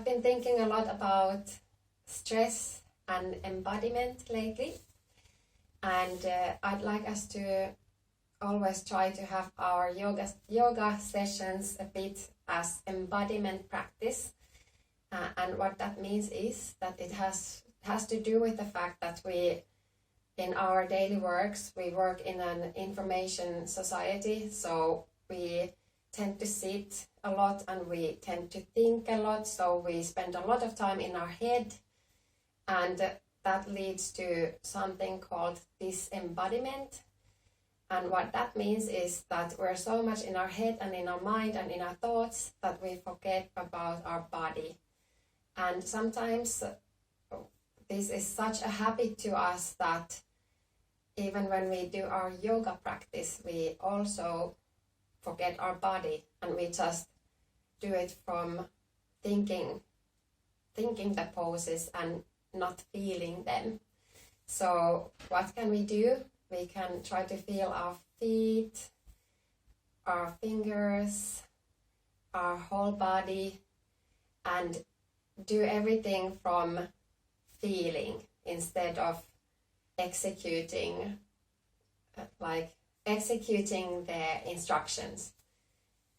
I've been thinking a lot about stress and embodiment lately, and I'd like us to always try to have our yoga sessions a bit as embodiment practice. And what that means is that it has to do with the fact that we, in our daily works, we work in an information society, so we tend to sit a lot and we tend to think a lot, so we spend a lot of time in our head, and that leads to something called disembodiment. And what that means is that we're so much in our head and in our mind and in our thoughts that we forget about our body. And sometimes this is such a habit to us that even when we do our yoga practice, we also forget our body, and we just do it from thinking the poses and not feeling them. So what can we do? We can try to feel our feet, our fingers, our whole body, and do everything from feeling instead of executing the instructions.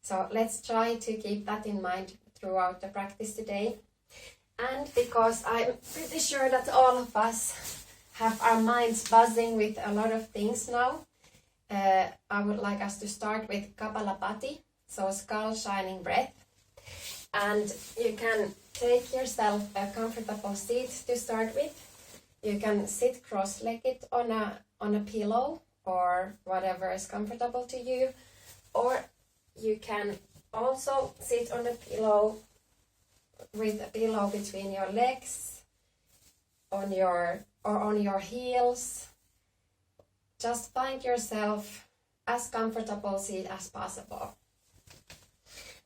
So let's try to keep that in mind throughout the practice today. And because I'm pretty sure that all of us have our minds buzzing with a lot of things now, I would like us to start with Kapalabhati, so skull shining breath. And you can take yourself a comfortable seat to start with. You can sit cross-legged on a pillow or whatever is comfortable to you, or you can also sit on a pillow with a pillow between your legs, on your heels. Just find yourself as comfortable seat as possible.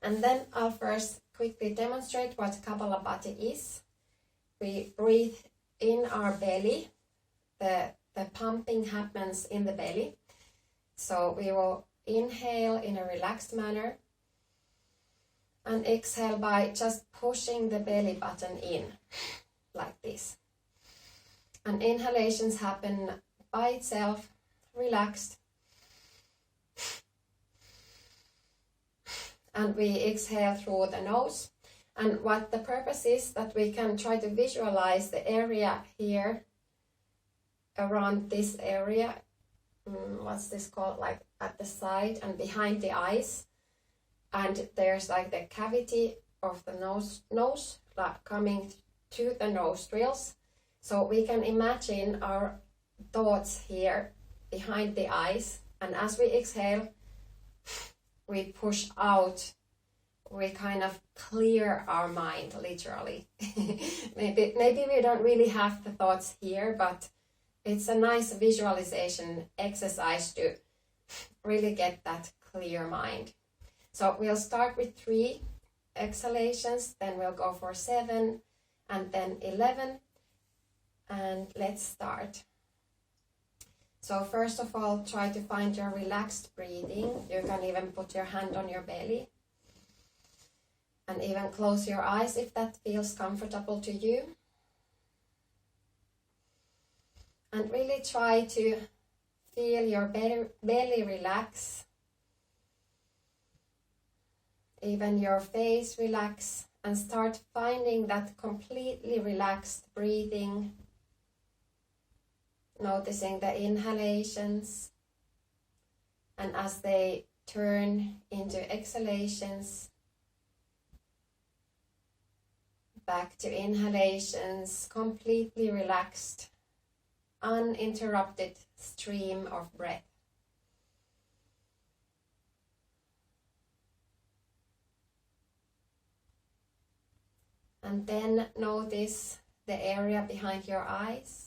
And then I'll first quickly demonstrate what Kapalabhati is. We breathe in our belly. The pumping happens in the belly. So we will inhale in a relaxed manner and exhale by just pushing the belly button in, like this. And inhalations happen by itself, relaxed. And we exhale through the nose. And what the purpose is that we can try to visualize the area here, around this area, what's this called, like at the side and behind the eyes. And there's like the cavity of the nose like coming to the nostrils. So we can imagine our thoughts here behind the eyes. And as we exhale, we push out, we kind of clear our mind, literally. maybe we don't really have the thoughts here, but it's a nice visualization exercise to really get that clear mind. So we'll start with 3 exhalations, then we'll go for 7 and then 11. And let's start. So first of all, try to find your relaxed breathing. You can even put your hand on your belly. And even close your eyes if that feels comfortable to you. And really try to feel your belly relax. Even your face relax. And start finding that completely relaxed breathing. Noticing the inhalations. And as they turn into exhalations, back to inhalations, completely relaxed, uninterrupted stream of breath. And then notice the area behind your eyes,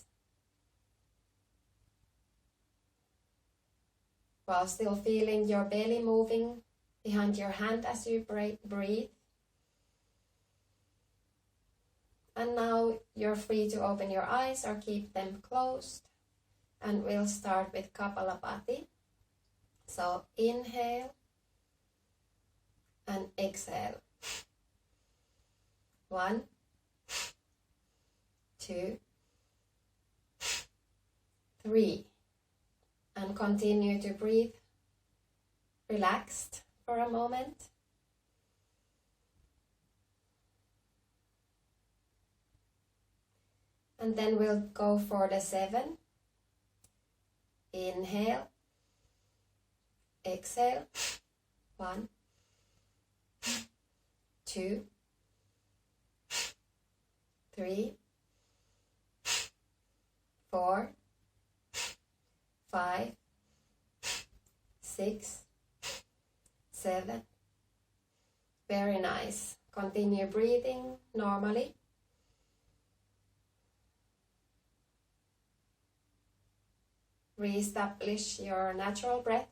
while still feeling your belly moving behind your hand as you breathe. And now you're free to open your eyes or keep them closed. And we'll start with Kapalabhati. So inhale and exhale. 1, 2, 3. And continue to breathe relaxed for a moment. And then we'll go for the 7. Inhale, exhale, 1, 2, 3, 4, 5, 6, 7. Very nice. Continue breathing normally. Re-establish your natural breath.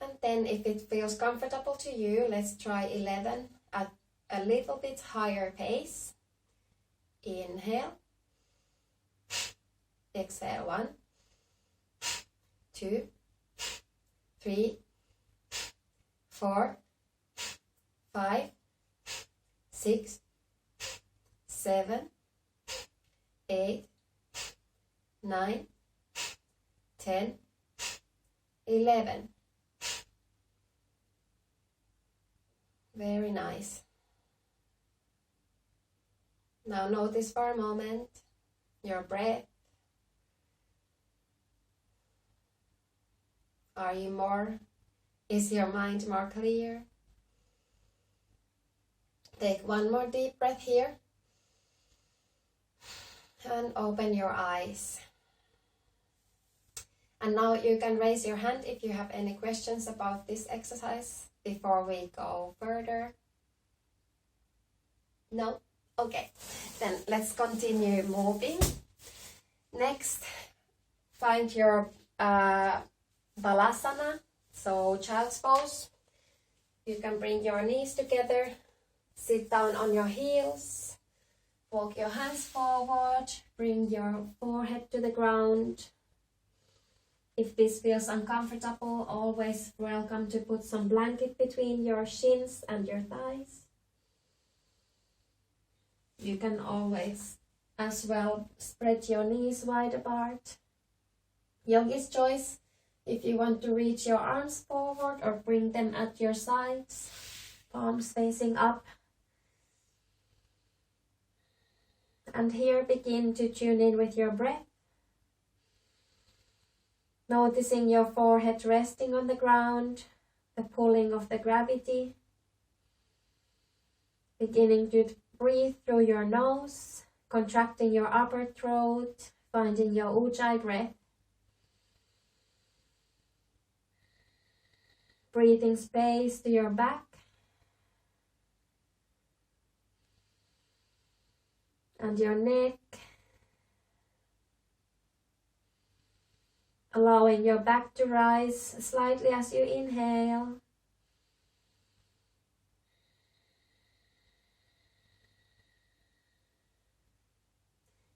And then if it feels comfortable to you, let's try 11 at a little bit higher pace. Inhale. Exhale, 1, 2, 3, 4, 5, 6, 7, 8, 9, 10, 11. Very nice. Now notice for a moment your breath. Is your mind more clear? Take one more deep breath here. And open your eyes. And now you can raise your hand if you have any questions about this exercise before we go further. No? Okay. Then let's continue moving. Next, find your balasana, so child's pose. You can bring your knees together, sit down on your heels, walk your hands forward, bring your forehead to the ground. If this feels uncomfortable, always welcome to put some blanket between your shins and your thighs. You can always as well spread your knees wide apart. Yogi's choice. If you want to reach your arms forward or bring them at your sides, palms facing up. And here begin to tune in with your breath. Noticing your forehead resting on the ground, the pulling of the gravity. Beginning to breathe through your nose, contracting your upper throat, finding your ujjayi breath. Breathing space to your back. And your neck. Allowing your back to rise slightly as you inhale.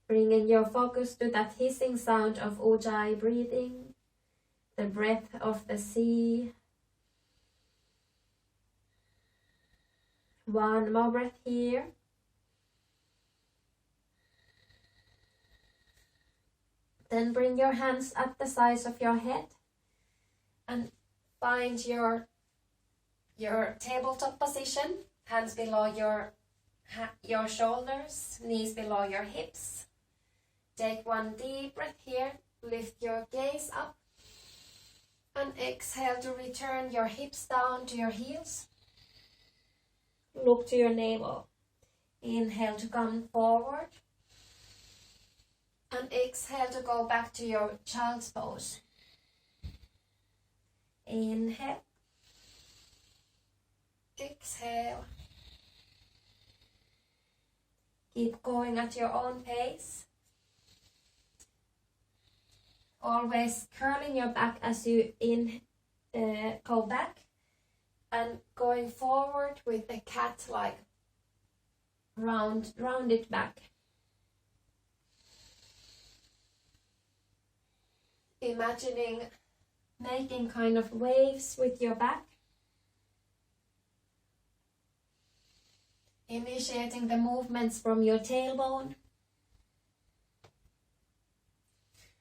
Bringing your focus to that hissing sound of ujjayi breathing, the breath of the sea. One more breath here. Then bring your hands at the sides of your head and find your tabletop position. Hands below your shoulders, knees below your hips. Take one deep breath here. Lift your gaze up and exhale to return your hips down to your heels. Look to your navel. Inhale to come forward. And exhale to go back to your child's pose. Inhale. Exhale. Keep going at your own pace. Always curling your back as you go back. And going forward with a cat-like rounded back. Imagining making kind of waves with your back. Initiating the movements from your tailbone.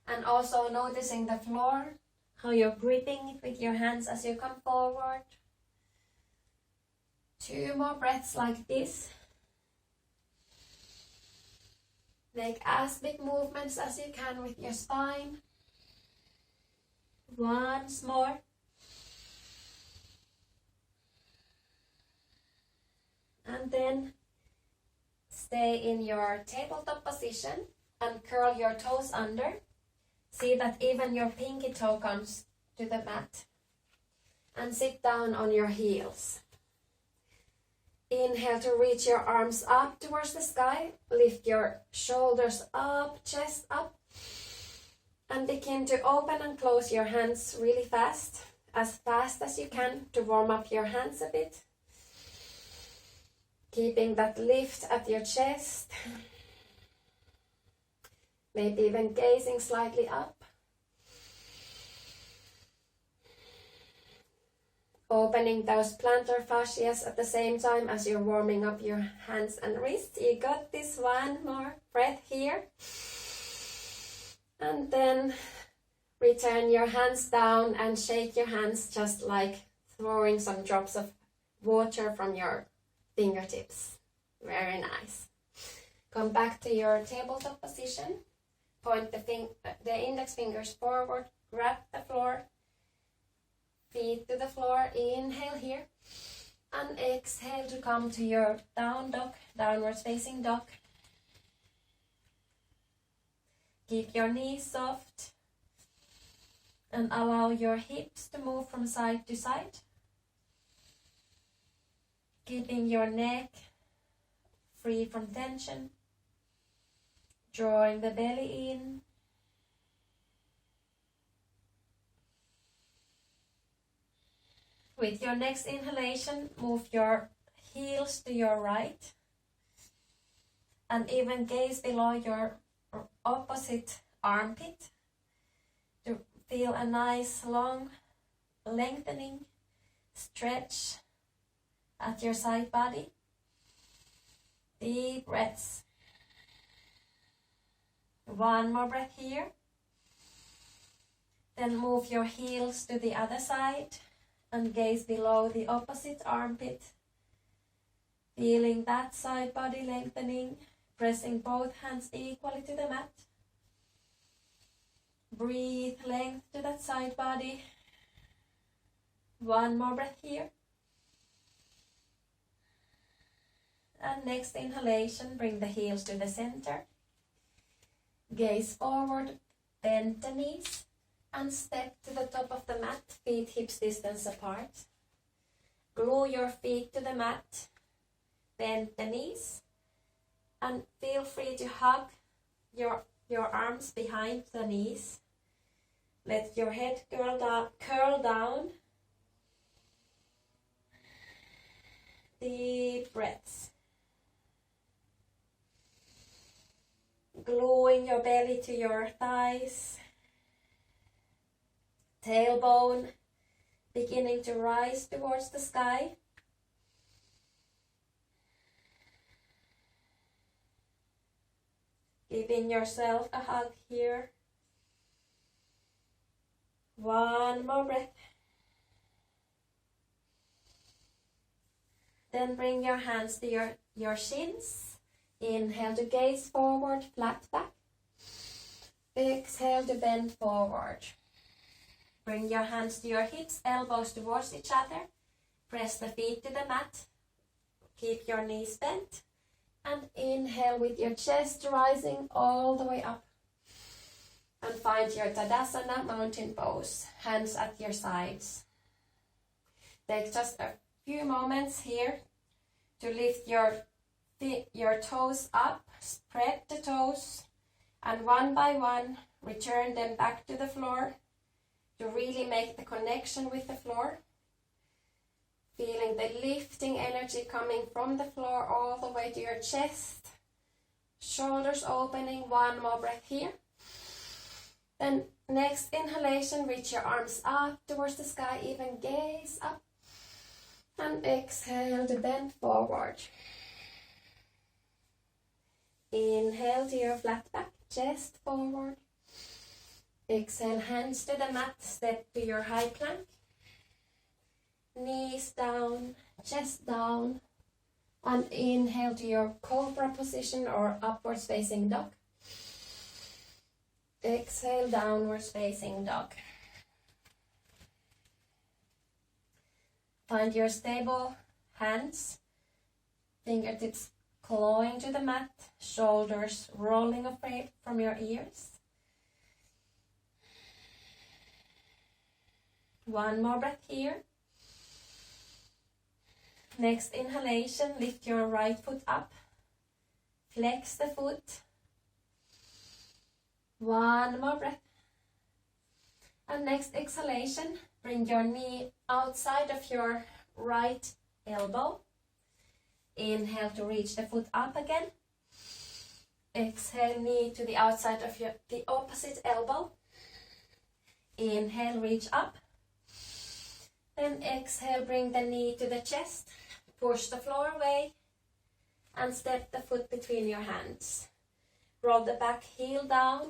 And also noticing the floor, how you're gripping it with your hands as you come forward. 2 more breaths like this. Make as big movements as you can with your spine. Once more. And then stay in your tabletop position and curl your toes under. See that even your pinky toe comes to the mat. And sit down on your heels. Inhale to reach your arms up towards the sky. Lift your shoulders up, chest up. And begin to open and close your hands really fast as you can to warm up your hands a bit. Keeping that lift at your chest. Maybe even gazing slightly up. Opening those plantar fascias at the same time as you're warming up your hands and wrists. You got this. 1 more breath here. And then return your hands down and shake your hands just like throwing some drops of water from your fingertips. Very nice. Come back to your tabletop position. Point the index fingers forward. Grab the floor. Feet to the floor. Inhale here. And exhale to come to your down dog, downwards facing dog. Keep your knees soft. And allow your hips to move from side to side. Keeping your neck free from tension. Drawing the belly in. With your next inhalation, move your heels to your right. And even gaze below your opposite armpit. To feel a nice long lengthening stretch at your side body. Deep breaths. 1 more breath here. Then move your heels to the other side and gaze below the opposite armpit. Feeling that side body lengthening, pressing both hands equally to the mat. Breathe length to that side body. 1 more breath here. And next inhalation, bring the heels to the center. Gaze forward, bend the knees, and step to the top of the mat, feet hips distance apart. Glue your feet to the mat, bend the knees, and feel free to hug your arms behind the knees. Let your head curl down. Deep breaths. Gluing your belly to your thighs. Tailbone beginning to rise towards the sky. Giving yourself a hug here. 1 more breath. Then bring your hands to your shins. Inhale to gaze forward, flat back. Exhale to bend forward. Bring your hands to your hips, elbows towards each other. Press the feet to the mat. Keep your knees bent. And inhale with your chest rising all the way up. And find your Tadasana mountain pose. Hands at your sides. Take just a few moments here to lift your toes up, spread the toes, and one by one return them back to the floor to really make the connection with the floor. Feeling the lifting energy coming from the floor all the way to your chest. Shoulders opening. 1 more breath here. Then next inhalation, reach your arms up towards the sky, even gaze up. And exhale to bend forward. Inhale to your flat back, chest forward. Exhale, hands to the mat, step to your high plank. Knees down, chest down. And inhale to your cobra position or upwards facing dog. Exhale, downwards facing dog. Find your stable hands, fingertips clawing to the mat, shoulders rolling away from your ears. One more breath here. Next inhalation, lift your right foot up, flex the foot. One more breath. And next exhalation, bring your knee outside of your right elbow. Inhale to reach the foot up again. Exhale, knee to the outside of the opposite elbow. Inhale, reach up. Then exhale, bring the knee to the chest. Push the floor away. And step the foot between your hands. Roll the back heel down.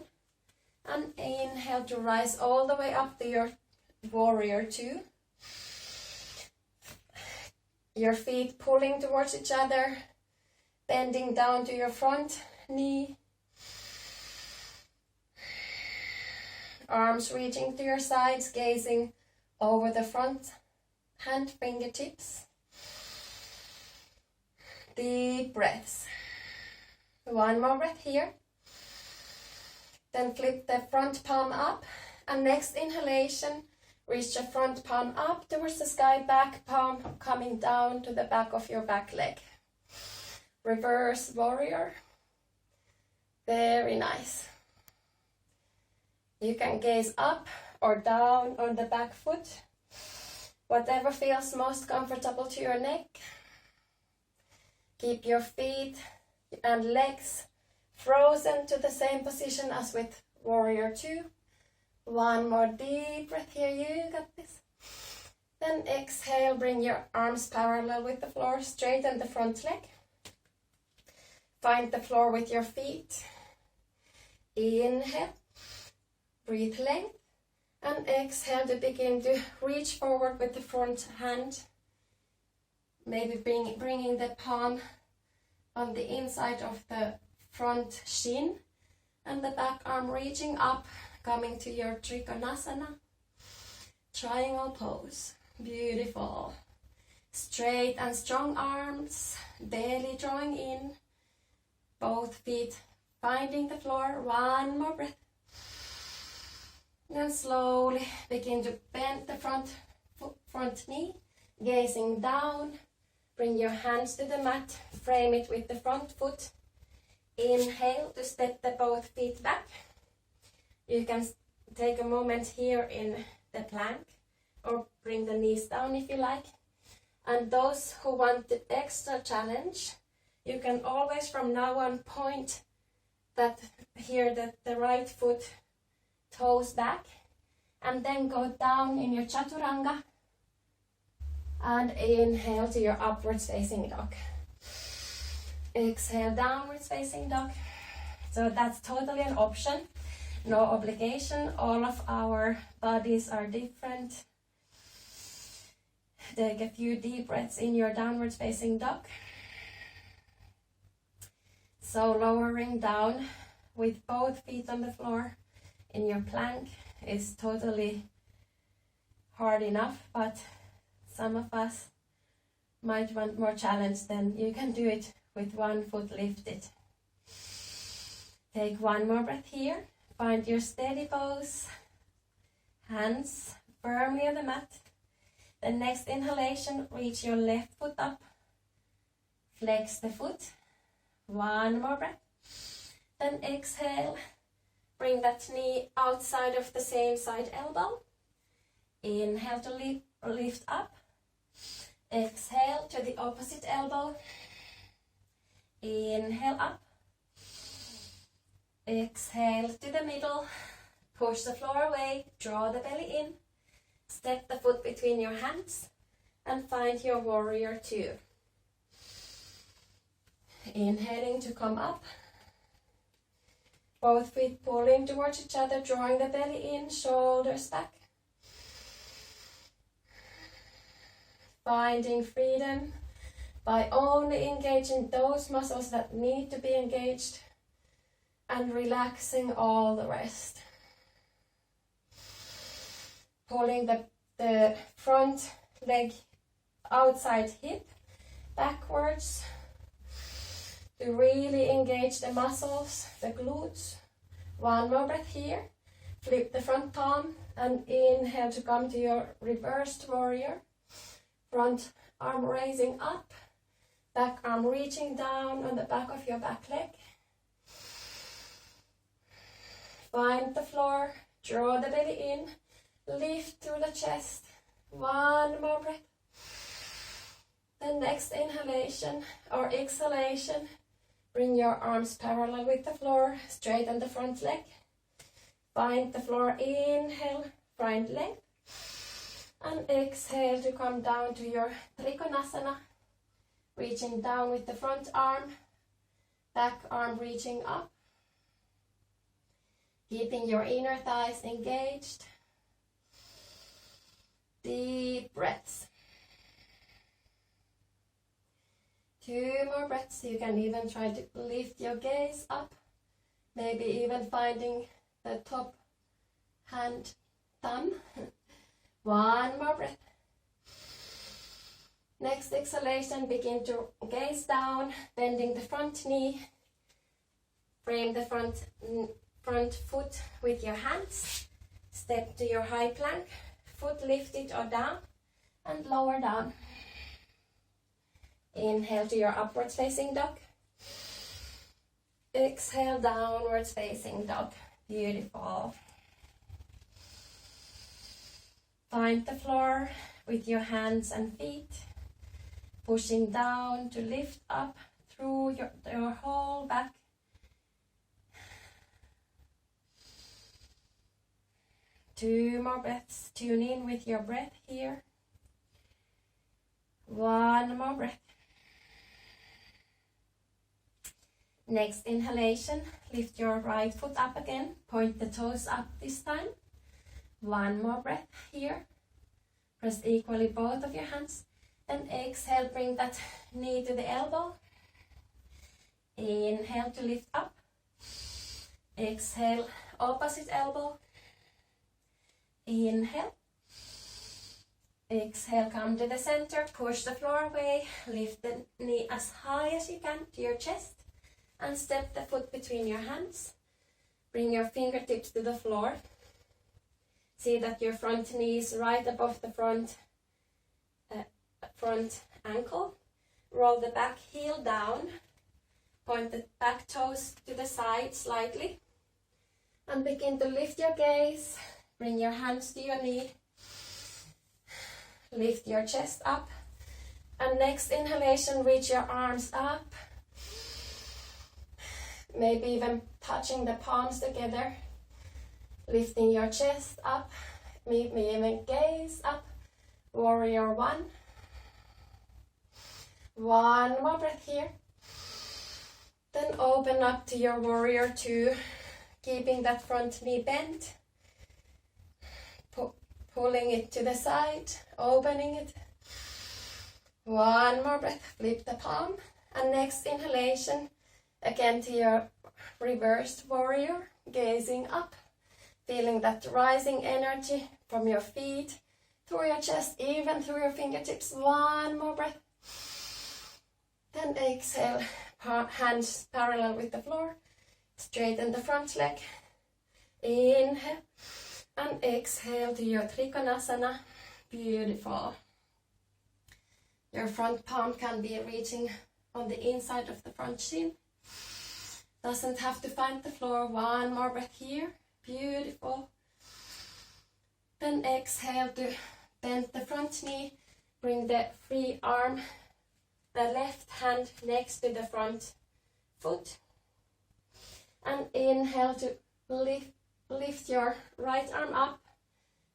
And inhale to rise all the way up to your warrior two. Your feet pulling towards each other, bending down to your front knee. Arms reaching to your sides, gazing over the front hand fingertips. Deep breaths. One more breath here. Then flip the front palm up, and next inhalation, reach the front palm up towards the sky, back palm coming down to the back of your back leg. Reverse warrior. Very nice. You can gaze up or down on the back foot, whatever feels most comfortable to your neck. Keep your feet and legs frozen to the same position as with warrior two. One more deep breath here, you got this. Then exhale, bring your arms parallel with the floor, straighten the front leg. Find the floor with your feet. Inhale, breathe length, and exhale to begin to reach forward with the front hand. Maybe bringing the palm on the inside of the front shin and the back arm reaching up, coming to your utkatasana, triangle pose. Beautiful. Straight and strong arms, belly drawing in, both feet finding the floor. One more breath. Then slowly begin to bend the front knee, gazing down. Bring your hands to the mat, frame it with the front foot. Inhale to step the both feet back. You can take a moment here in the plank or bring the knees down if you like. And those who want the extra challenge, you can always from now on point that here the right foot toes back and then go down in your chaturanga and inhale to your upwards facing dog. Exhale, downwards facing dog. So that's totally an option, no obligation. All of our bodies are different. Take a few deep breaths in your downwards facing dog. So lowering down with both feet on the floor in your plank is totally hard enough, but some of us might want more challenge, then you can do it with one foot lifted. Take one more breath here. Find your steady pose. Hands firmly on the mat. The next inhalation, reach your left foot up. Flex the foot. One more breath. Then exhale. Bring that knee outside of the same side elbow. Inhale to lift up. Exhale to the opposite elbow. Inhale up. Exhale to the middle. Push the floor away. Draw the belly in. Step the foot between your hands and find your warrior two. Inhaling to come up. Both feet pulling towards each other, drawing the belly in, shoulders back. Finding freedom by only engaging those muscles that need to be engaged and relaxing all the rest. Pulling the front leg outside hip backwards to really engage the muscles, the glutes. One more breath here. Flip the front palm and inhale to come to your reversed warrior. Front arm raising up, back arm reaching down on the back of your back leg. Find the floor, draw the belly in, lift through the chest. One more breath. The next inhalation or exhalation, bring your arms parallel with the floor, straighten the front leg. Find the floor, inhale, front leg. And exhale to come down to your utkatasana, reaching down with the front arm, back arm reaching up, keeping your inner thighs engaged. Deep breaths. 2 more breaths. You can even try to lift your gaze up, maybe even finding the top hand thumb. 1 more breath. Next exhalation, begin to gaze down, bending the front knee. Frame the front foot with your hands. Step to your high plank, foot lifted or down, and lower down. Inhale to your upwards facing dog. Exhale, downwards facing dog. Beautiful. Find the floor with your hands and feet, pushing down to lift up through your whole back. Two more breaths. Tune in with your breath here. 1 more breath. Next inhalation, lift your right foot up again. Point the toes up this time. 1 more breath here. Press equally both of your hands. And exhale, bring that knee to the elbow. Inhale to lift up. Exhale, opposite elbow. Inhale. Exhale, come to the center. Push the floor away. Lift the knee as high as you can to your chest. And step the foot between your hands. Bring your fingertips to the floor. See that your front knee is right above the front ankle. Roll the back heel down. Point the back toes to the side slightly. And begin to lift your gaze. Bring your hands to your knee. Lift your chest up. And next inhalation, reach your arms up. Maybe even touching the palms together. Lifting your chest up. Maybe even gaze up. Warrior 1. 1 more breath here. Then open up to your warrior 2. Keeping that front knee bent. Pulling it to the side. Opening it. 1 more breath. Flip the palm. And next inhalation. Again to your reversed warrior. Gazing up. Feeling that rising energy from your feet through your chest, even through your fingertips. 1 more breath. Then exhale, hands parallel with the floor. Straighten the front leg. Inhale and exhale to your utkatasana. Beautiful. Your front palm can be reaching on the inside of the front shin. Doesn't have to find the floor. 1 more breath here. Beautiful. Then exhale to bend the front knee. Bring the free arm, the left hand next to the front foot. And inhale to lift your right arm up,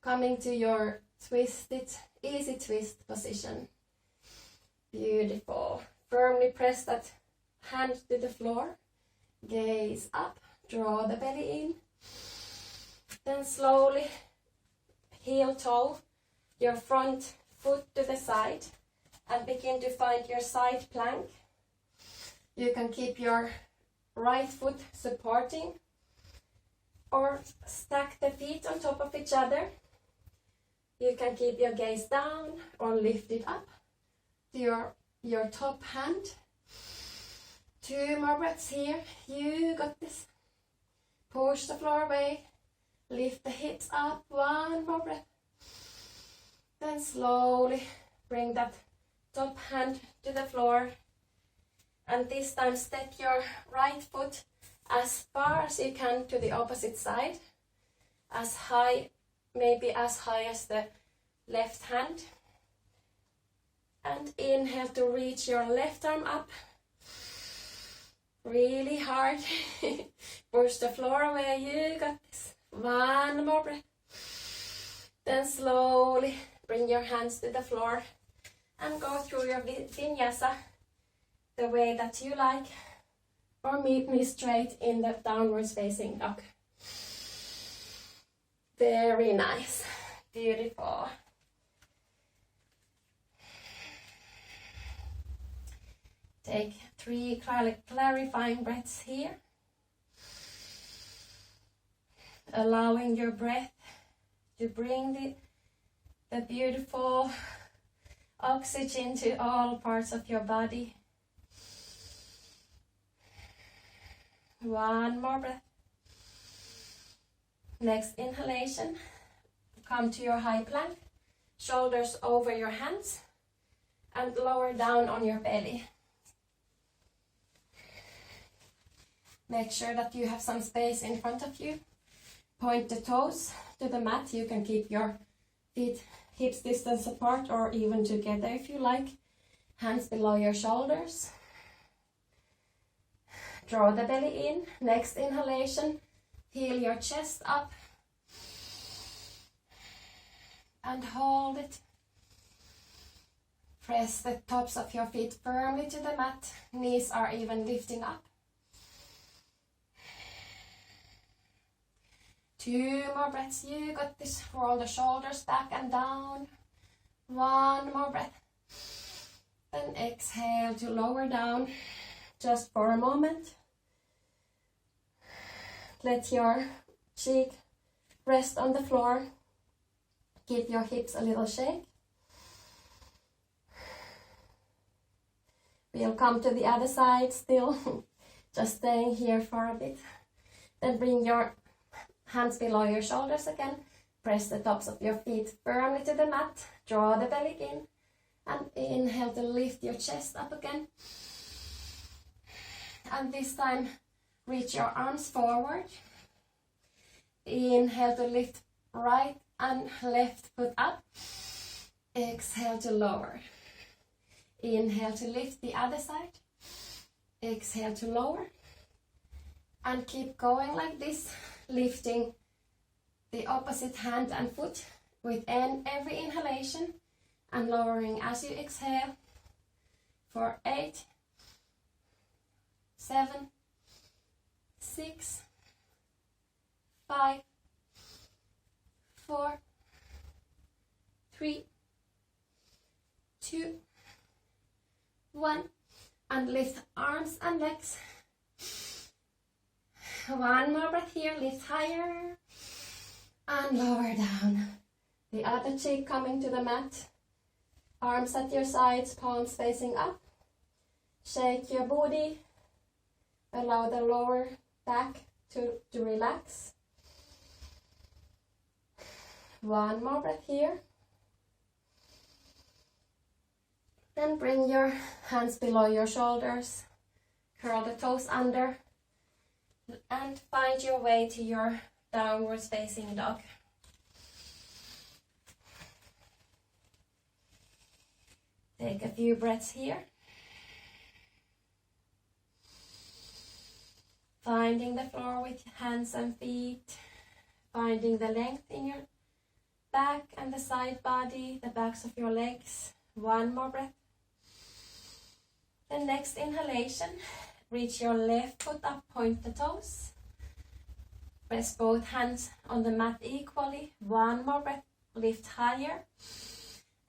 coming to your twisted, easy twist position. Beautiful. Firmly press that hand to the floor. Gaze up. draw the belly in. Then slowly heel toe your front foot to the side and begin to find your side plank. You can keep your right foot supporting or stack the feet on top of each other. You can keep your gaze down or lift it up to your top hand. 2 more breaths here. You got this. Push the floor away. Lift the hips up. 1 more breath. Then slowly bring that top hand to the floor. And this time step your right foot as far as you can to the opposite side. As high, maybe as high as the left hand. And inhale to reach your left arm up. Really hard. Push the floor away. You got this. 1 more breath. Then slowly bring your hands to the floor and go through your vinyasa the way that you like, or meet me straight in the downwards facing dog. Very nice. Beautiful. Take 3 clarifying breaths here. Allowing your breath to bring the beautiful oxygen to all parts of your body. 1 more breath. Next inhalation. Come to your high plank. Shoulders over your hands and lower down on your belly. Make sure that you have some space in front of you. Point the toes to the mat. You can keep your feet hips distance apart or even together if you like. Hands below your shoulders. Draw the belly in. Next inhalation, heel your chest up. And hold it. Press the tops of your feet firmly to the mat. Knees are even lifting up. 2 more breaths. You got this. Roll the shoulders back and down. 1 more breath. Then exhale to lower down just for a moment. Let your cheek rest on the floor. Give your hips a little shake. We'll come to the other side still. Just staying here for a bit. Then bring your hands below your shoulders again. Press the tops of your feet firmly to the mat. Draw the belly in. And inhale to lift your chest up again. And this time, reach your arms forward. Inhale to lift right and left foot up. Exhale to lower. Inhale to lift the other side. Exhale to lower. And keep going like this, lifting the opposite hand and foot with every inhalation and lowering as you exhale for 8, 7, 6, 5, 4, 3, 2, 1, and lift arms and legs. 1 more breath here, lift higher and lower down. The other cheek coming to the mat. Arms at your sides, palms facing up. Shake your body. Allow the lower back to relax. 1 more breath here. Then bring your hands below your shoulders. Curl the toes under. And find your way to your downwards facing dog. Take a few breaths here. Finding the floor with hands and feet. Finding the length in your back and the side body, the backs of your legs. 1 more breath. The next inhalation, reach your left foot up, point the toes. Press both hands on the mat equally. One more breath, lift higher.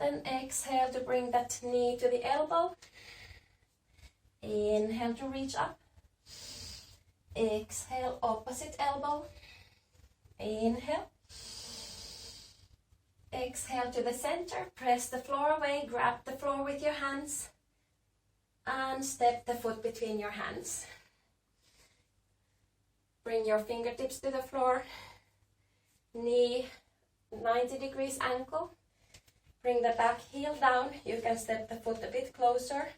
Then exhale to bring that knee to the elbow. Inhale to reach up. Exhale, opposite elbow. Inhale. Exhale to the center. Press the floor away. Grab the floor with your hands. And step the foot between your hands. Bring your fingertips to the floor. Knee 90 degrees ankle. Bring the back heel down. You can step the foot a bit closer.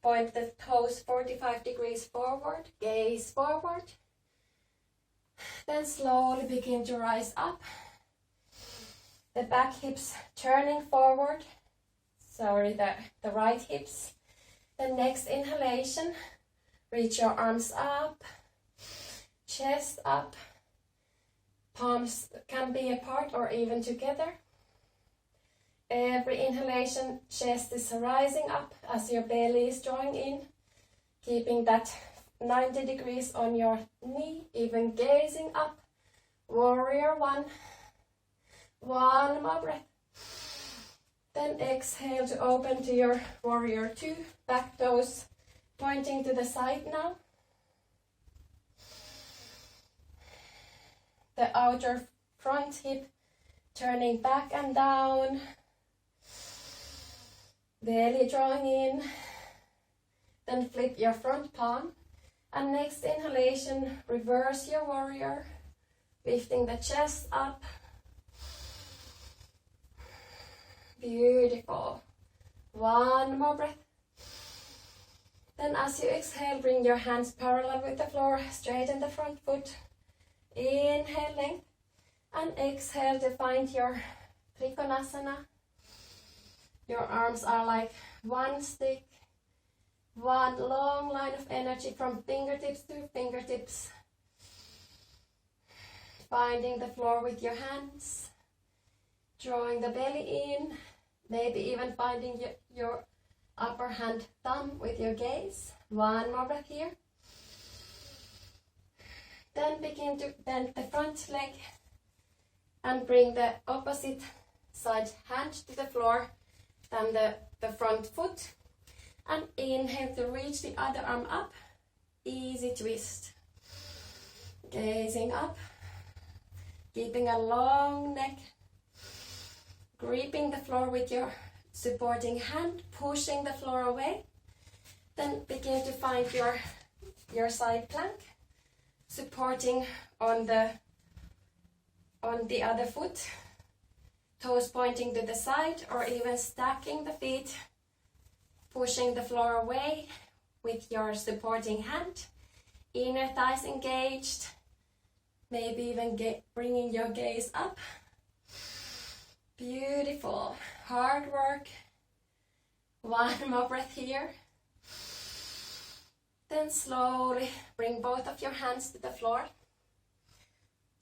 Point the toes 45 degrees forward. Gaze forward. Then slowly begin to rise up. The back hips turning forward. Sorry, the right hips. The next inhalation. Reach your arms up. Chest up. Palms can be apart or even together. Every inhalation, chest is rising up as your belly is drawing in. Keeping that 90 degrees on your knee, even gazing up. Warrior one. One more breath. Then exhale to open to your warrior two. Back toes pointing to the side now. The outer front hip turning back and down. Belly drawing in. Then flip your front palm. And next inhalation, reverse your warrior. Lifting the chest up. Beautiful. One more breath. Then as you exhale, bring your hands parallel with the floor. Straighten the front foot. Inhale, length. And exhale to find your trikonasana. Your arms are like one stick. One long line of energy from fingertips to fingertips. Finding the floor with your hands. Drawing the belly in. Maybe even finding your upper hand thumb with your gaze. One more breath here. Then begin to bend the front leg. And bring the opposite side hand to the floor. Then the front foot. And inhale to reach the other arm up. Easy twist. Gazing up. Keeping a long neck. Gripping the floor with your supporting hand. Pushing the floor away. Then begin to find your side plank. Supporting on the other foot. Toes pointing to the side or even stacking the feet. Pushing the floor away with your supporting hand. Inner thighs engaged. Maybe even bringing your gaze up. Beautiful. Hard work. One more breath here. Then slowly bring both of your hands to the floor.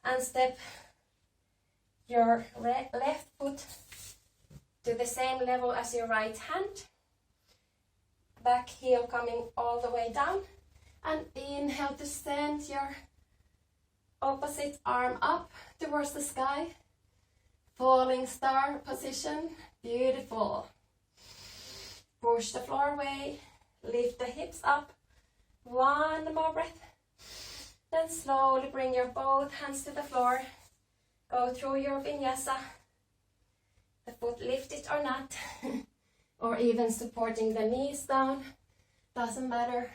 And step your left foot to the same level as your right hand. Back heel coming all the way down. And inhale to send your opposite arm up towards the sky. Falling star position. Beautiful. Push the floor away. Lift the hips up. One more breath. Then slowly bring your both hands to the floor. Go through your vinyasa. The foot lifted or not. Or even supporting the knees down. Doesn't matter.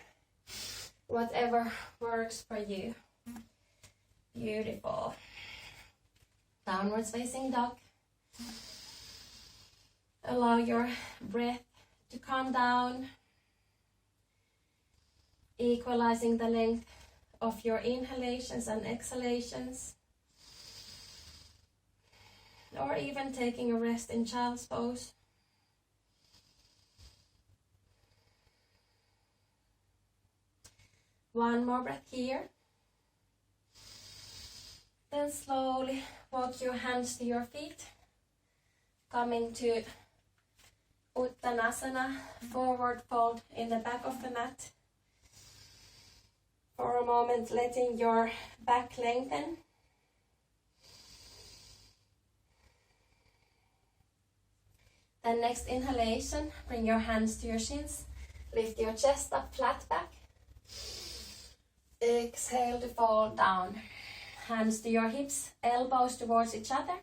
Whatever works for you. Beautiful. Downwards facing dog. Allow your breath to calm down. Equalizing the length of your inhalations and exhalations. Or even taking a rest in child's pose. One more breath here. Then slowly walk your hands to your feet. Coming to utkatasana, forward fold in the back of the mat. For a moment, letting your back lengthen. Then next inhalation, bring your hands to your shins. Lift your chest up, flat back. Exhale to fall down. Hands to your hips, elbows towards each other.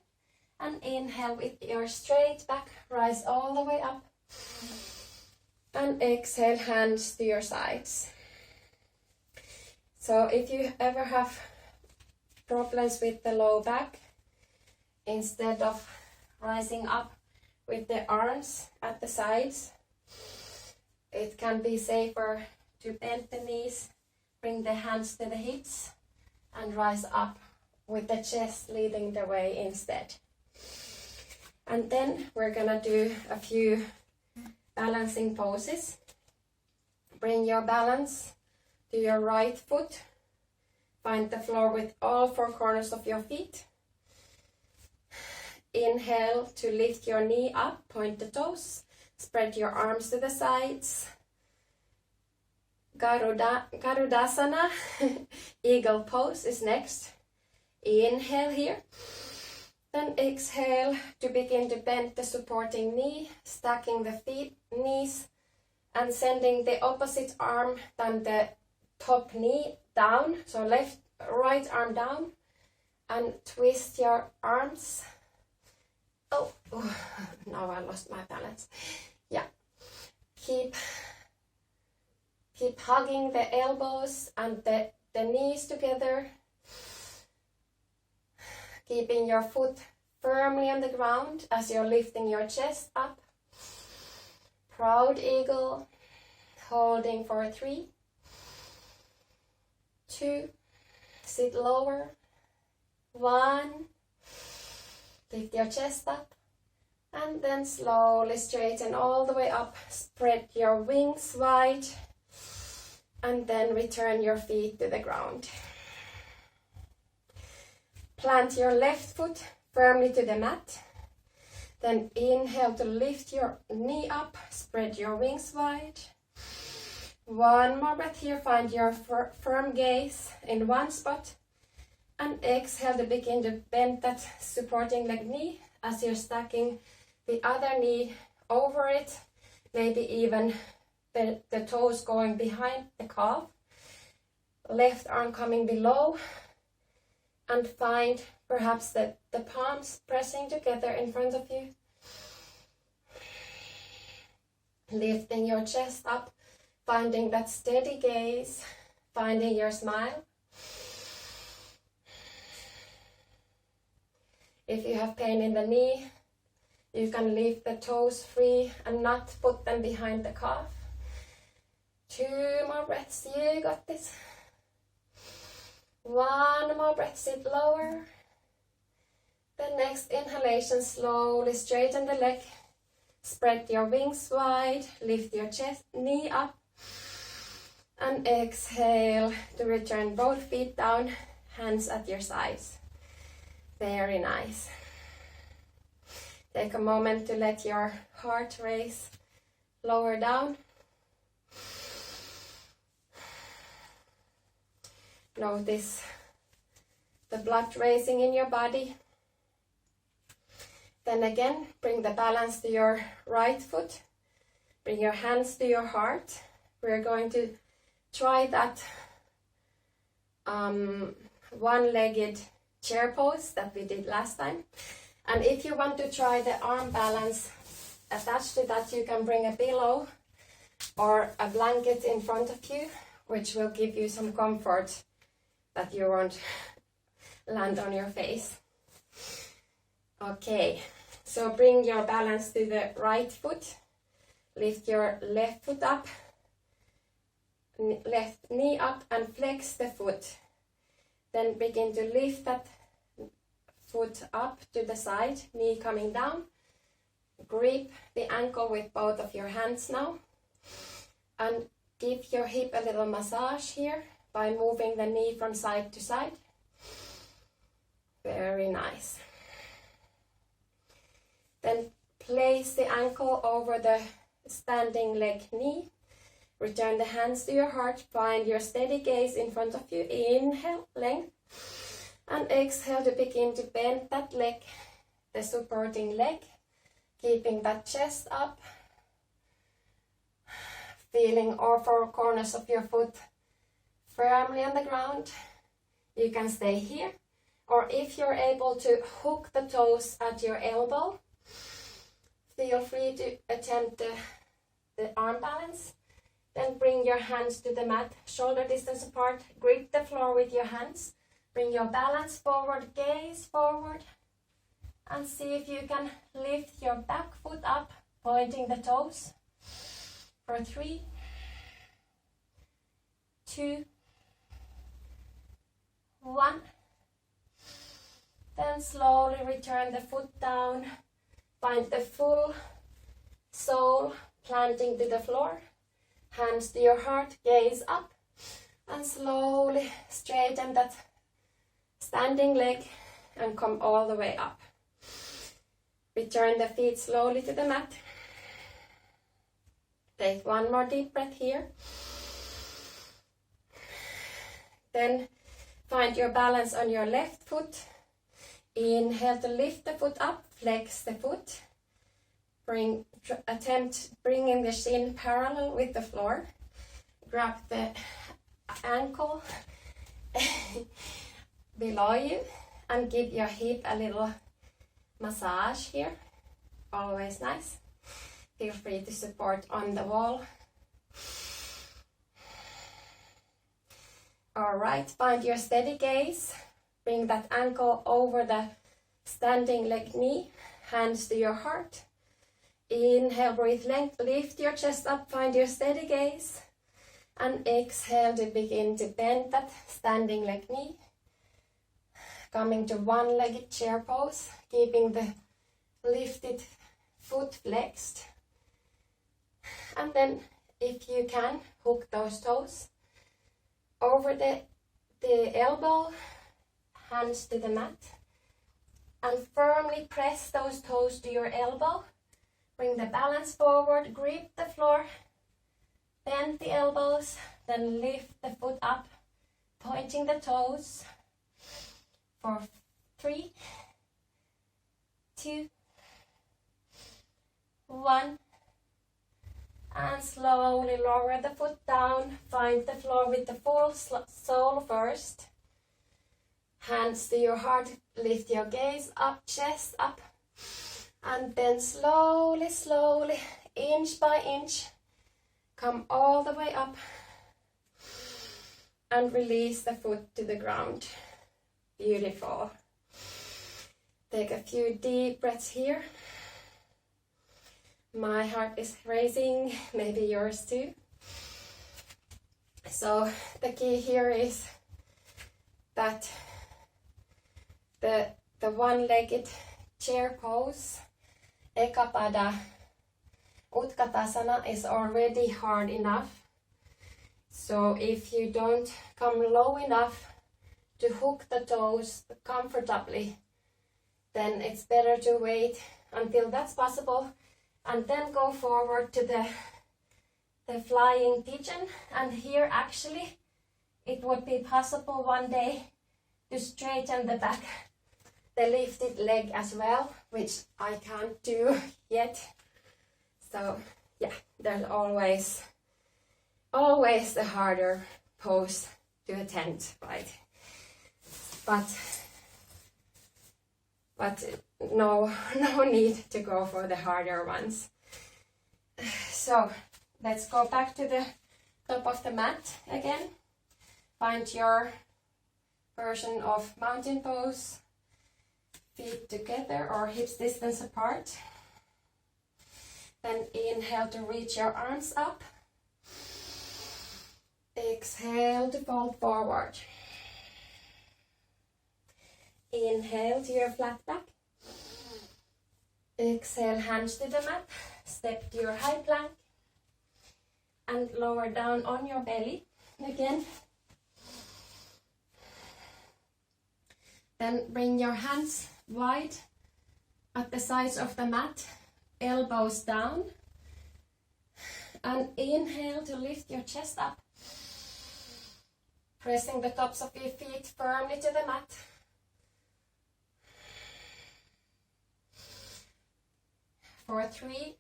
And inhale with your straight back, rise all the way up. And exhale, hands to your sides. So if you ever have problems with the low back, instead of rising up with the arms at the sides, it can be safer to bend the knees, bring the hands to the hips, and rise up with the chest leading the way instead. And then we're gonna do a few balancing poses. Bring your balance to your right foot. Find the floor with all four corners of your feet. Inhale to lift your knee up, point the toes. Spread your arms to the sides. Garudasana, eagle pose is next. Inhale here. Then exhale to begin to bend the supporting knee, stacking the knees and sending the opposite arm than the top knee down. So right arm down and twist your arms. Oh, now I lost my balance. Yeah. Keep hugging the elbows and the knees together. Keeping your foot firmly on the ground as you're lifting your chest up. Proud eagle. Holding for 3, 2, sit lower. 1, lift your chest up. And then slowly straighten all the way up. Spread your wings wide. And then return your feet to the ground. Plant your left foot firmly to the mat. Then inhale to lift your knee up. Spread your wings wide. One more breath here. Find your firm gaze in one spot. And exhale to begin to bend that supporting leg knee as you're stacking the other knee over it. Maybe even the toes going behind the calf. Left arm coming below. And find perhaps the palms pressing together in front of you. Lifting your chest up, finding that steady gaze, finding your smile. If you have pain in the knee, you can leave the toes free and not put them behind the calf. 2 more breaths, you got this. 1 more breath, sit lower. The next inhalation, slowly straighten the leg. Spread your wings wide, lift your chest, knee up. And exhale to return both feet down, hands at your sides. Very nice. Take a moment to let your heart race lower down. Notice the blood racing in your body. Then again, bring the balance to your right foot. Bring your hands to your heart. We're going to try that one-legged chair pose that we did last time. And if you want to try the arm balance, attached to that you can bring a pillow or a blanket in front of you, which will give you some comfort that you won't land on your face. Okay, so bring your balance to the right foot. Lift your left foot up, left knee up and flex the foot. Then begin to lift that foot up to the side, knee coming down. Grip the ankle with both of your hands now. And give your hip a little massage here by moving the knee from side to side. Very nice. Then place the ankle over the standing leg knee. Return the hands to your heart. Find your steady gaze in front of you. Inhale, length. And exhale to begin to bend that leg, the supporting leg. keeping that chest up, feeling all four corners of your foot firmly on the ground. You can stay here, or if you're able to hook the toes at your elbow, feel free to attempt the arm balance. Then bring your hands to the mat, shoulder distance apart, grip the floor with your hands. Bring your balance forward, gaze forward, and see if you can lift your back foot up, pointing the toes. For 3, 2, 1. Then slowly return the foot down. Find the full sole planting to the floor. Hands to your heart, gaze up, and slowly straighten that standing leg and come all the way up. Return the feet slowly to the mat. Take one more deep breath here. Then find your balance on your left foot. Inhale to lift the foot up, flex the foot. Attempt bringing the shin parallel with the floor. Grab the ankle below you and give your hip a little massage here. Always nice. Feel free to support on the wall. Alright, find your steady gaze. Bring that ankle over the standing leg knee. Hands to your heart. Inhale, breathe length, lift your chest up, find your steady gaze. And exhale to begin to bend that standing leg knee. Coming to one-legged chair pose, keeping the lifted foot flexed. And then, if you can, hook those toes over the elbow, hands to the mat. And firmly press those toes to your elbow. Bring the balance forward, grip the floor, bend the elbows, then lift the foot up, pointing the toes. For 3, 2, 1. And slowly lower the foot down. Find the floor with the full sole first. Hands to your heart, lift your gaze up, chest up. And then slowly, slowly, inch by inch, come all the way up and release the foot to the ground. Beautiful. Take a few deep breaths here. My heart is racing, maybe yours too. So the key here is that the one-legged chair pose, Ekapada, utkatasana, is already hard enough. So if you don't come low enough to hook the toes comfortably, then it's better to wait until that's possible and then go forward to the flying pigeon. And here actually it would be possible one day to straighten the back, the lifted leg as well, which I can't do yet. So yeah, there's always the harder pose to attempt, right? But no need to go for the harder ones. So let's go back to the top of the mat again. Find your version of mountain pose. Feet together or hips distance apart. Then inhale to reach your arms up. Exhale to fold forward. Inhale to your flat back. Exhale, hands to the mat. Step to your high plank. And lower down on your belly again. Then bring your hands wide at the sides of the mat, elbows down. And inhale to lift your chest up. Pressing the tops of your feet firmly to the mat. for 3.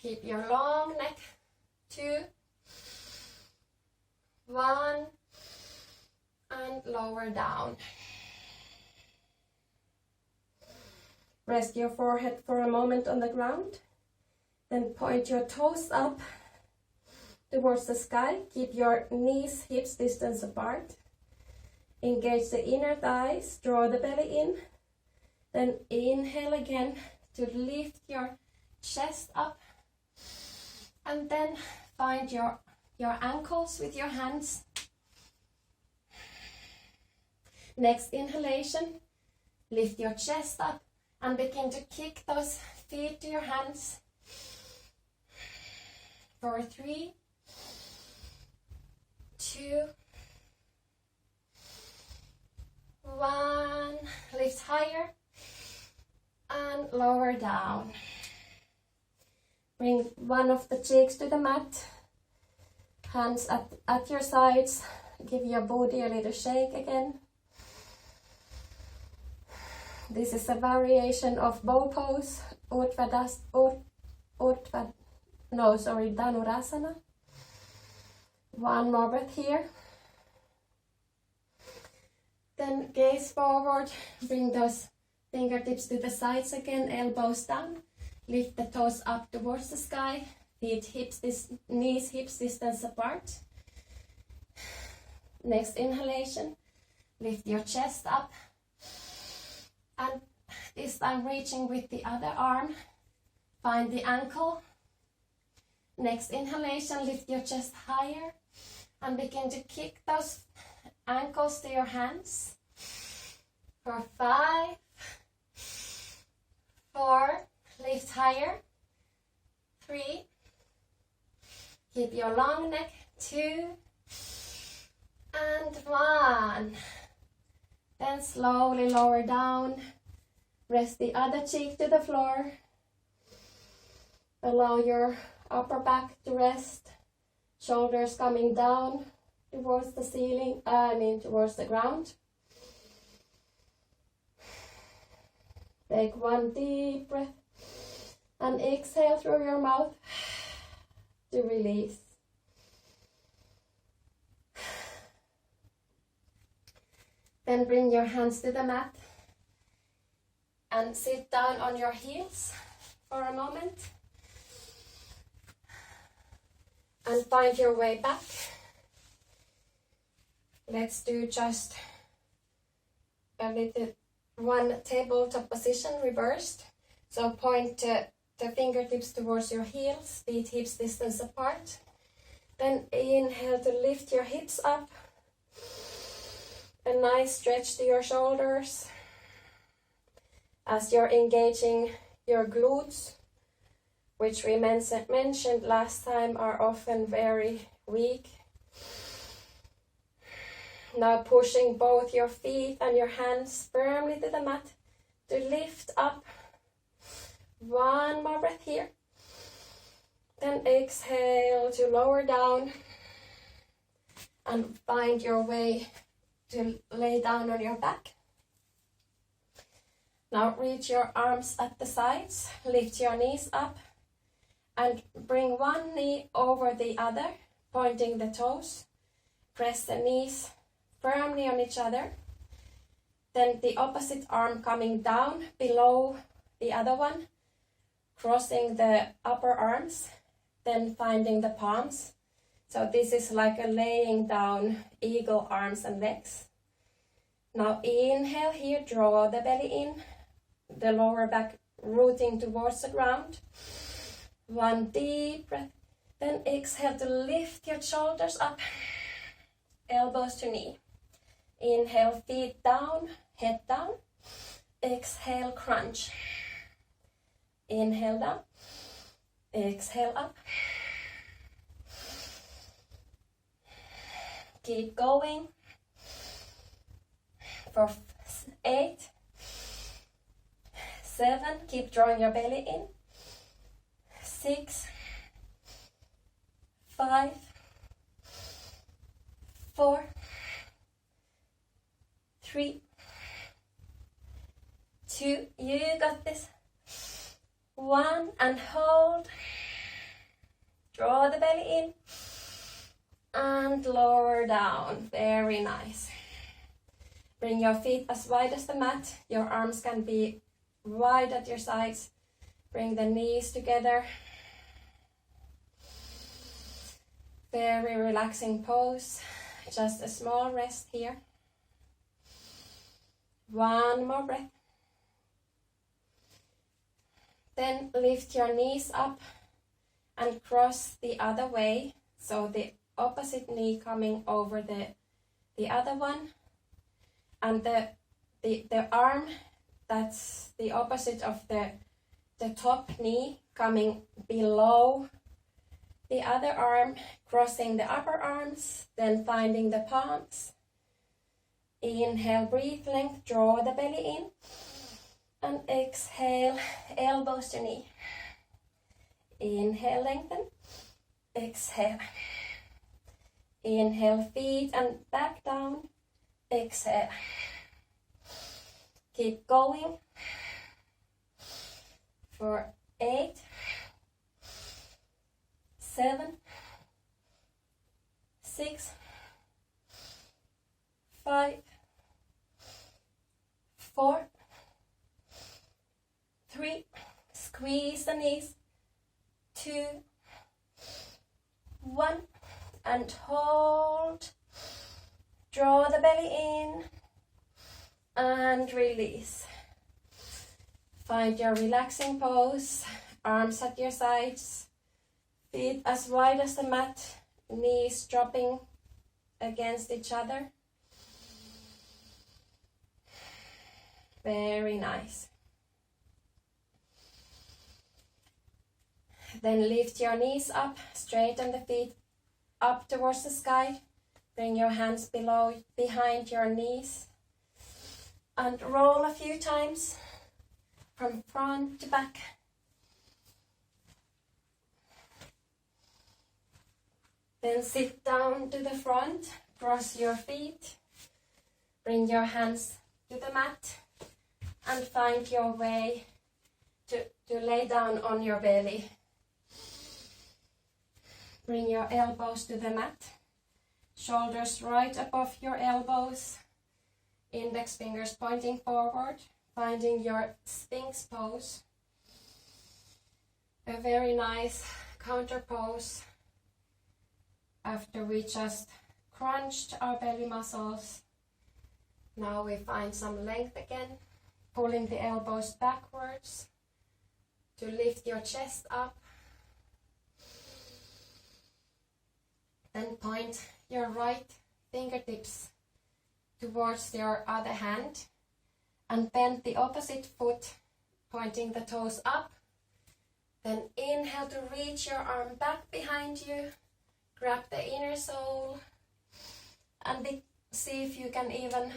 Keep your long neck. 2, 1, and lower down. Rest your forehead for a moment on the ground. Then point your toes up towards the sky. Keep your knees, hips distance apart. Engage the inner thighs. Draw the belly in. Then inhale again to lift your chest up. And then find your ankles with your hands. Next inhalation, lift your chest up and begin to kick those feet to your hands. For 3, 2, 1. Lift higher and lower down. Bring one of the cheeks to the mat. Hands at your sides. Give your body a little shake again. This is a variation of bow pose, Dhanurasana. One more breath here. Then gaze forward, bring those fingertips to the sides again, elbows down. Lift the toes up towards the sky, knees, hips distance apart. Next inhalation, lift your chest up. And this time reaching with the other arm, find the ankle. Next inhalation, lift your chest higher and begin to kick those ankles to your hands. For 5, 4, lift higher. 3, keep your long neck. 2, and 1. Then slowly lower down. Rest the other cheek to the floor. Allow your upper back to rest. Shoulders coming down towards the ceiling, towards the ground. Take one deep breath and exhale through your mouth to release. Then bring your hands to the mat and sit down on your heels for a moment. And find your way back. Let's do just a little one tabletop position reversed. So point the fingertips towards your heels, feet hips distance apart. Then inhale to lift your hips up. A nice stretch to your shoulders as you're engaging your glutes, which we mentioned last time are often very weak. Now pushing both your feet and your hands firmly to the mat to lift up. One more breath here. Then exhale to lower down and find your way to lay down on your back. Now reach your arms at the sides, lift your knees up and bring one knee over the other, pointing the toes. Press the knees firmly on each other. Then the opposite arm coming down below the other one, crossing the upper arms, then finding the palms. So this is like a laying down eagle arms and legs. Now inhale here, draw the belly in, the lower back rooting towards the ground. One deep breath. Then exhale to lift your shoulders up, elbows to knee. Inhale, feet down, head down. Exhale, crunch. Inhale down, exhale up. Keep going for 8, 7, keep drawing your belly in. 6, 5, 4, 3, 2, you got this. 1 and hold. Draw the belly in and lower down. Very nice. Bring your feet as wide as the mat. Your arms can be wide at your sides. Bring the knees together. Very relaxing pose. Just a small rest here. 1 more breath. Then lift your knees up and cross the other way. So the opposite knee coming over the other one. And the arm that's the opposite of the top knee coming below the other arm, crossing the upper arms, then finding the palms. Inhale, breathe length, draw the belly in. And exhale, elbows to knee. Inhale, lengthen. Exhale. Inhale, feet and back down. Exhale. Keep going for 8, 7, 6, 5, 4, 3, squeeze the knees, 2, 1, and hold. Draw the belly in and release. Find your relaxing pose, arms at your sides, feet as wide as the mat, knees dropping against each other. Very nice. Then lift your knees up, straighten the feet up towards the sky. Bring your hands behind your knees and roll a few times from front to back. Then sit down to the front, cross your feet, bring your hands to the mat and find your way to lay down on your belly. Bring your elbows to the mat. Shoulders right above your elbows, index fingers pointing forward, finding your Sphinx pose. A very nice counter pose after we just crunched our belly muscles. Now we find some length again, pulling the elbows backwards to lift your chest up. Then point your right fingertips towards your other hand and bend the opposite foot, pointing the toes up. Then inhale to reach your arm back behind you, grab the inner sole and see if you can even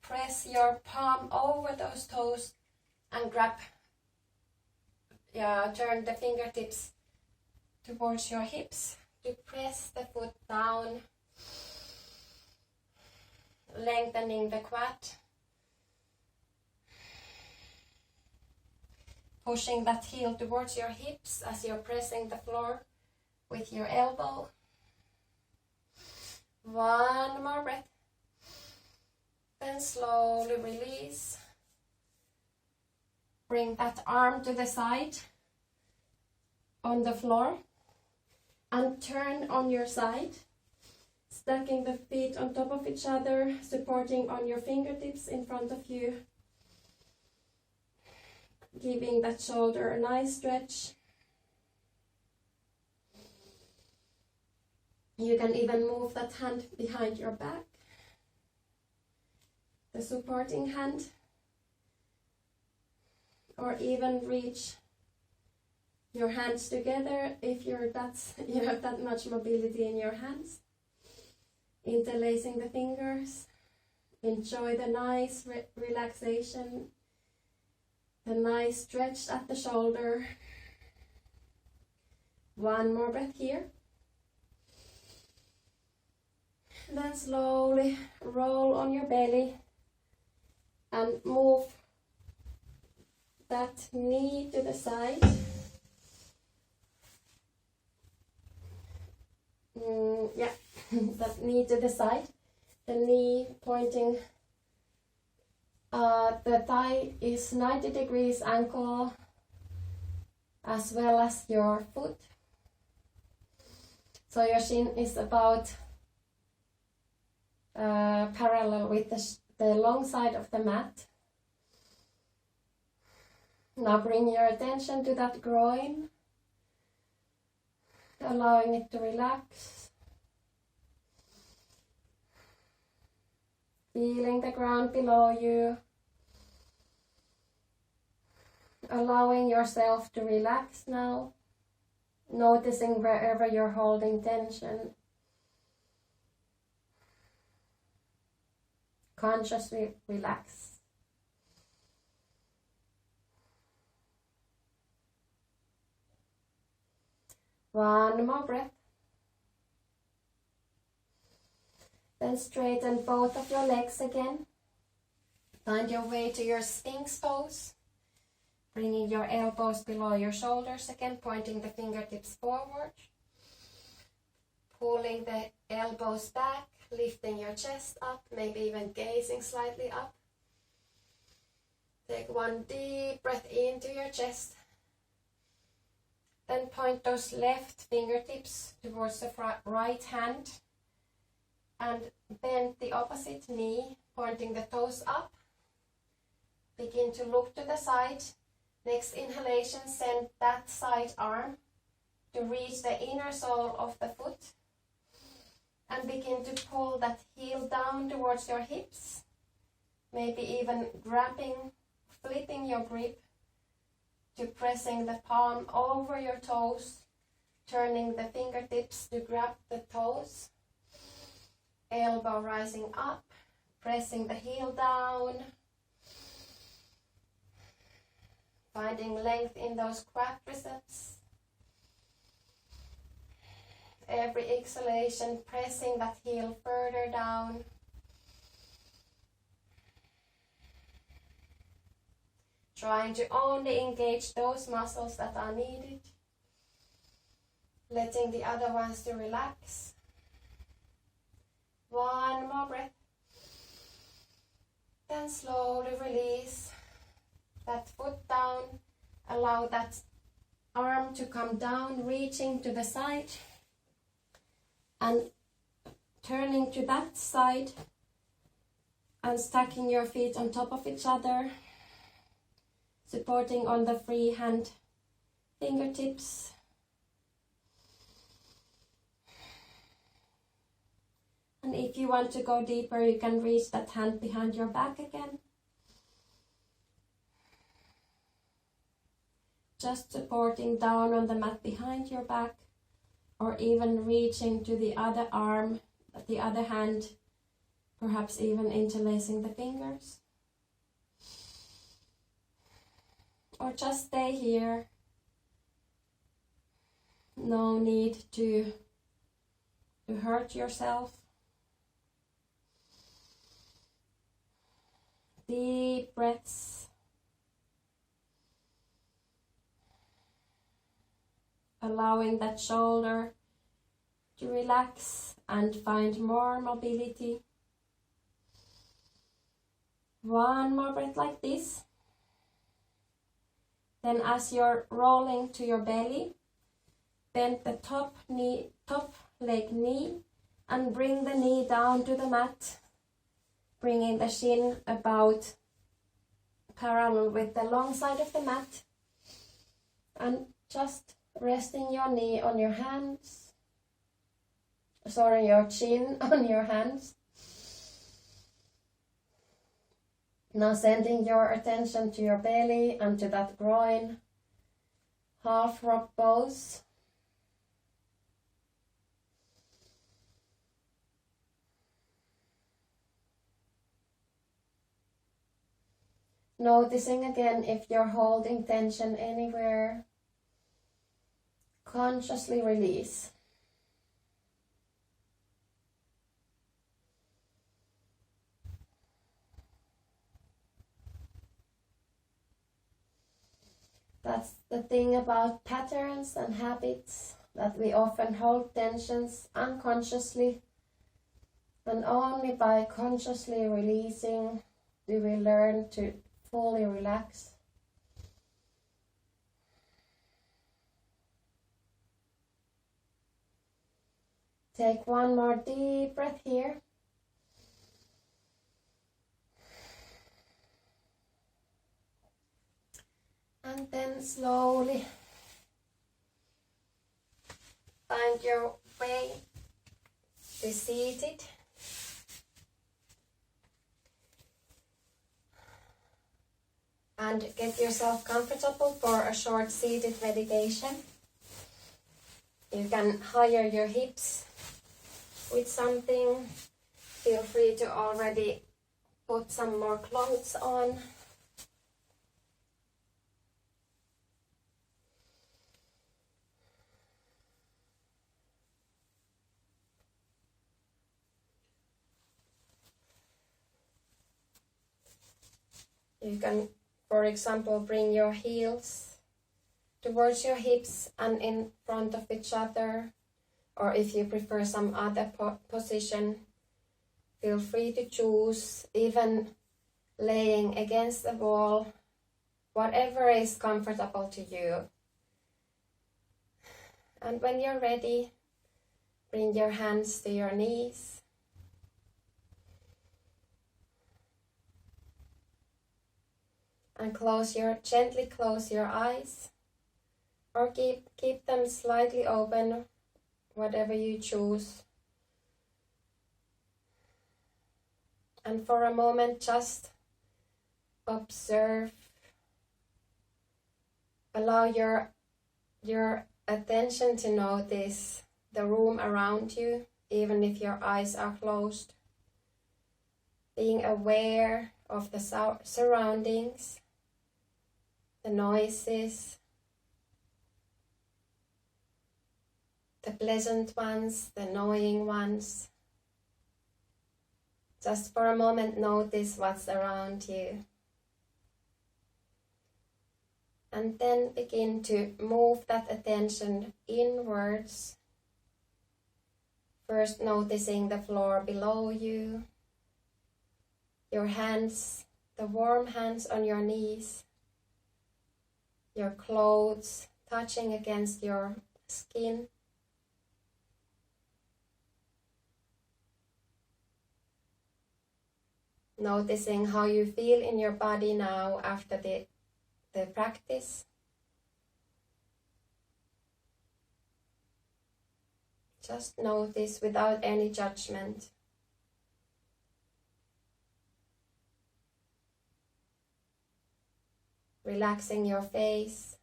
press your palm over those toes and turn the fingertips towards your hips. To press the foot down, lengthening the quad, pushing that heel towards your hips as you're pressing the floor with your elbow. 1 more breath, then slowly release. Bring that arm to the side on the floor. And turn on your side, stacking the feet on top of each other, supporting on your fingertips in front of you, giving that shoulder a nice stretch. You can even move that hand behind your back, the supporting hand, or even reach your hands together if you have that much mobility in your hands. Interlacing the fingers. Enjoy the nice relaxation, the nice stretch at the shoulder. 1 more breath here. Then slowly roll on your belly and move that knee to the side. Yeah, that knee to the side. The knee pointing, the thigh is 90 degrees ankle as well as your foot. So your shin is about parallel with the long side of the mat. Now bring your attention to that groin, allowing it to relax. Feeling the ground below you, allowing yourself to relax now, noticing wherever you're holding tension. Consciously relax. One more breath. Then straighten both of your legs again. Find your way to your Sphinx pose. Bringing your elbows below your shoulders again, pointing the fingertips forward. Pulling the elbows back, lifting your chest up, maybe even gazing slightly up. Take one deep breath into your chest. Then point those left fingertips towards the right hand and bend the opposite knee, pointing the toes up. Begin to look to the side. Next inhalation, send that side arm to reach the inner sole of the foot and begin to pull that heel down towards your hips, maybe even flipping your grip to pressing the palm over your toes, turning the fingertips to grab the toes, elbow rising up, pressing the heel down, finding length in those quadriceps. Every exhalation, pressing that heel further down. Trying to only engage those muscles that are needed. Letting the other ones to relax. One more breath. Then slowly release that foot down. Allow that arm to come down, reaching to the side. And turning to that side and stacking your feet on top of each other. Supporting on the free hand fingertips. And if you want to go deeper, you can reach that hand behind your back again. Just supporting down on the mat behind your back, or even reaching to the other arm, the other hand, perhaps even interlacing the fingers. Or just stay here. No need to hurt yourself. Deep breaths. Allowing that shoulder to relax and find more mobility. One more breath like this. Then as you're rolling to your belly, bend the top leg knee and bring the knee down to the mat, bringing the shin about parallel with the long side of the mat, and just resting your knee on your hands, your chin on your hands. Now sending your attention to your belly and to that groin, half rock pose. Noticing again if you're holding tension anywhere. Consciously release. That's the thing about patterns and habits, that we often hold tensions unconsciously, and only by consciously releasing do we learn to fully relax. Take one more deep breath here. And then slowly find your way to seated. And get yourself comfortable for a short seated meditation. You can hire your hips with something. Feel free to already put some more clothes on. You can, for example, bring your heels towards your hips and in front of each other, or if you prefer some other position, feel free to choose, even laying against the wall, whatever is comfortable to you. And when you're ready, bring your hands to your knees. And gently close your eyes, or keep them slightly open, whatever you choose. And for a moment, just observe. Allow your attention to notice the room around you, even if your eyes are closed. Being aware of the surroundings, the noises, the pleasant ones, the annoying ones. Just for a moment, notice what's around you. And then begin to move that attention inwards. First noticing the floor below you, your hands, the warm hands on your knees, your clothes touching against your skin. Noticing how you feel in your body now after the practice. Just notice without any judgment. Relaxing your face,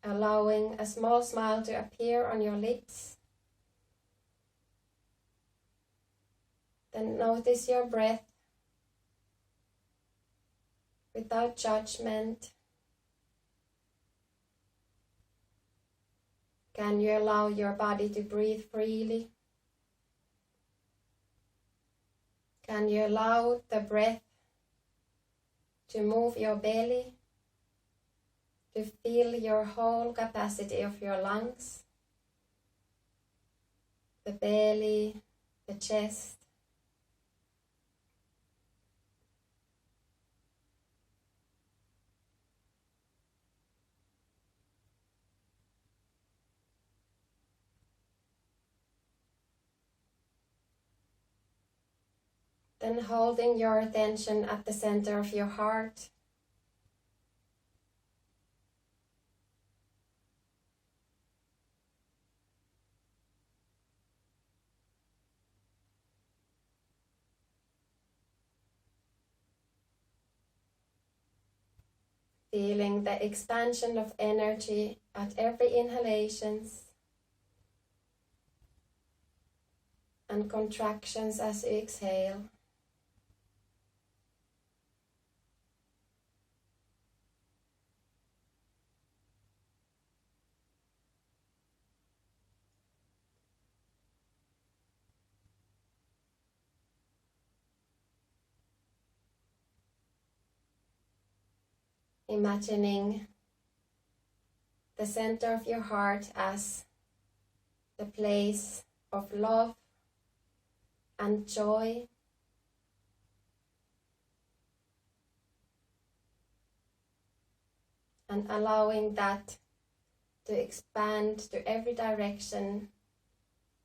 allowing a small smile to appear on your lips. Then notice your breath without judgment. Can you allow your body to breathe freely? Can you allow the breath to move your belly, to feel your whole capacity of your lungs, the belly, the chest? Then holding your attention at the center of your heart. Feeling the expansion of energy at every inhalations and contractions as you exhale. Imagining the center of your heart as the place of love and joy. And allowing that to expand to every direction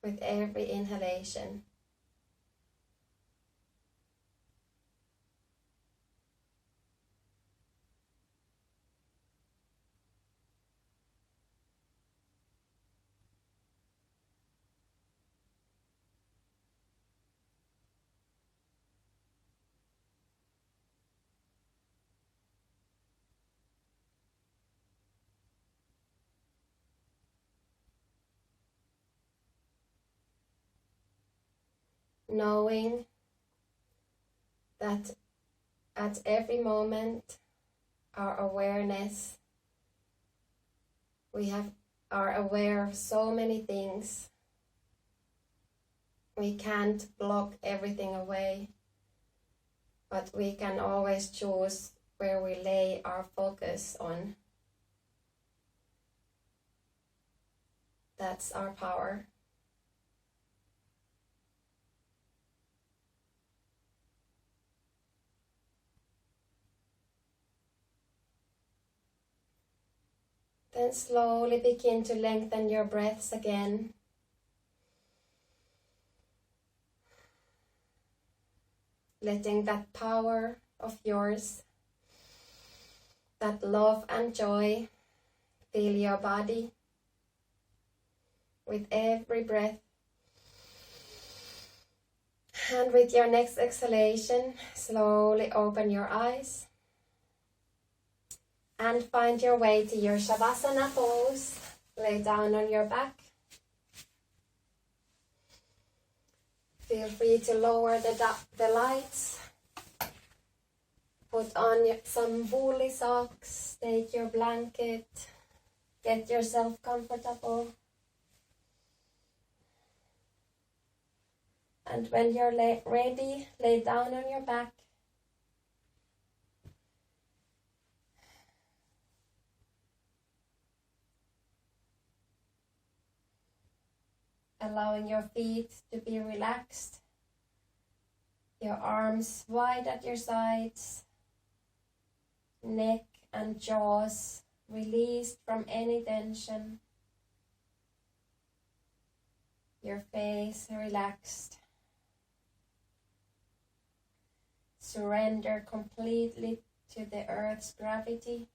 with every inhalation. Knowing that at every moment our awareness, we are aware of so many things. We can't block everything away, but we can always choose where we lay our focus on. That's our power. Then slowly begin to lengthen your breaths again. Letting that power of yours, that love and joy, fill your body with every breath. And with your next exhalation, slowly open your eyes. And find your way to your Shavasana pose. Lay down on your back. Feel free to lower the lights. Put on some woolly socks. Take your blanket. Get yourself comfortable. And when you're ready, lay down on your back. Allowing your feet to be relaxed, your arms wide at your sides, neck and jaws released from any tension, your face relaxed. Surrender completely to the earth's gravity,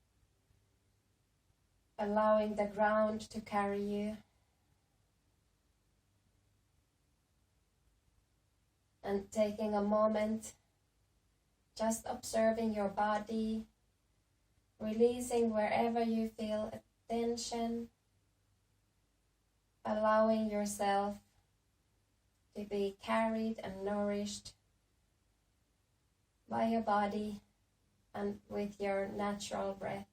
allowing the ground to carry you. And taking a moment, just observing your body, releasing wherever you feel a tension, allowing yourself to be carried and nourished by your body and with your natural breath.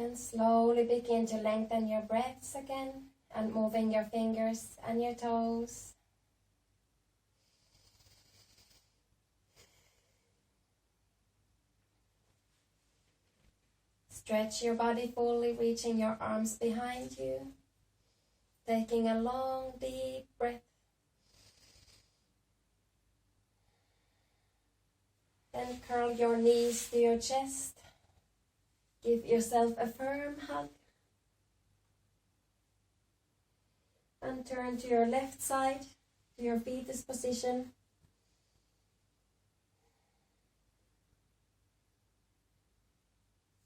Then slowly begin to lengthen your breaths again and moving your fingers and your toes. Stretch your body fully, reaching your arms behind you. Taking a long, deep breath. Then curl your knees to your chest. Give yourself a firm hug. And turn to your left side, to your fetus position.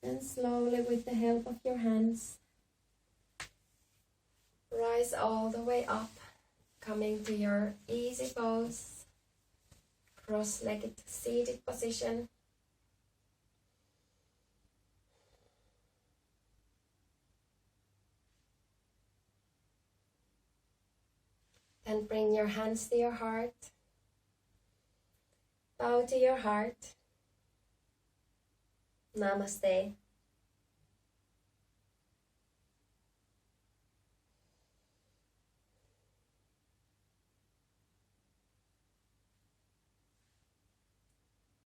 And slowly, with the help of your hands, rise all the way up, coming to your easy pose, cross-legged seated position. Then bring your hands to your heart. Bow to your heart. Namaste.